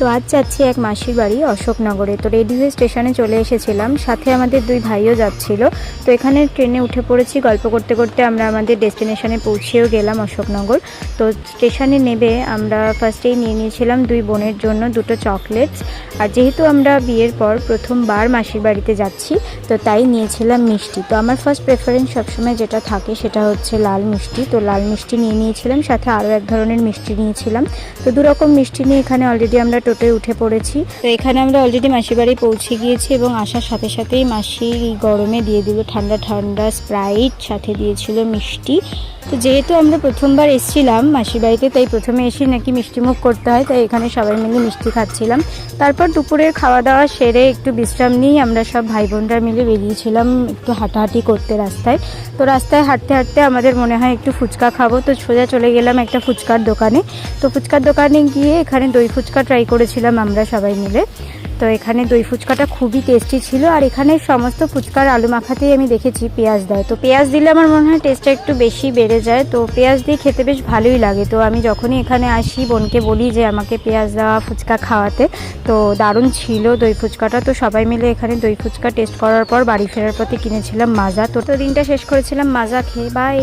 তো আজ যাচ্ছি এক মাসির বাড়ি অশোকনগরে। তো রেডি হয়ে স্টেশনে চলে এসেছিলাম, সাথে আমাদের দুই ভাইও যাচ্ছিল। তো এখানে ট্রেনে উঠে পড়েছি, গল্প করতে করতে আমরা আমাদের ডেস্টিনেশনে পৌঁছেও গেলাম অশোকনগর। তো স্টেশনে নেবে আমরা ফার্স্টেই নিয়ে নিয়েছিলাম দুই বোনের জন্য দুটো চকলেটস। আর যেহেতু আমরা বিয়ের পর প্রথমবার মাসির বাড়িতে যাচ্ছি, তো তাই নিয়েছিলাম মিষ্টি। তো আমার ফার্স্ট প্রেফারেন্স সবসময় যেটা থাকে সেটা হচ্ছে লাল মিষ্টি। তো লাল মিষ্টি নিয়ে নিয়েছিলাম, সাথে আরও এক ধরনের মিষ্টি নিয়েছিলাম। তো দুরকম মিষ্টি নিয়ে এখানে অলরেডি আমরা টোটোয় উঠে পড়েছি। তো এখানে আমরা অলরেডি মাসির বাড়ি পৌঁছে গিয়েছি এবং আসার সাথে সাথেই মাসি এই গরমে দিয়ে দিল ঠান্ডা ঠান্ডা স্প্রাইট, সাথে দিয়েছিল মিষ্টি। তো যেহেতু আমরা প্রথমবার এসেছিলাম মাসির বাড়িতে, তাই প্রথমে এসে নাকি মিষ্টি মুখ করতে হয়, তাই এখানে সবাই মিলে মিষ্টি খাচ্ছিলাম। তারপর দুপুরের খাওয়া দাওয়া সেরে একটু বিশ্রাম নিয়ে আমরা সব ভাই বোনরা মিলে বেরিয়েছিলাম একটু হাঁটাহাঁটি করতে রাস্তায়। তো রাস্তায় হাঁটতে হাঁটতে আমাদের মনে হয় একটু ফুচকা খাবো, তো সোজা চলে গেলাম একটা ফুচকার দোকানে। তো ফুচকার দোকানে গিয়ে এখানে দই ফুচকা ট্রাই করেছিলাম আমরা সবাই মিলে। তো এখানে দই ফুচকাটা খুবই টেস্টি ছিল। আর এখানে সমস্ত ফুচকার আলু মাখাতেই আমি দেখেছি পেঁয়াজ দেয়, তো পেঁয়াজ দিলে আমার মনে হয় টেস্টটা একটু বেশি বেড়ে যায়। তো পেঁয়াজ দিয়ে খেতে বেশ ভালোই লাগে। তো আমি যখনই এখানে আসি বোনকে বলি যে আমাকে পেঁয়াজ দেওয়া ফুচকা খাওয়াতে। তো দারুণ ছিল দই ফুচকাটা। তো সবাই মিলে এখানে দই ফুচকা টেস্ট করার পর বাড়ি ফেরার পথে কিনেছিলাম মাজা। তো দিনটা শেষ করেছিলাম মাজা খেয়ে। বাই।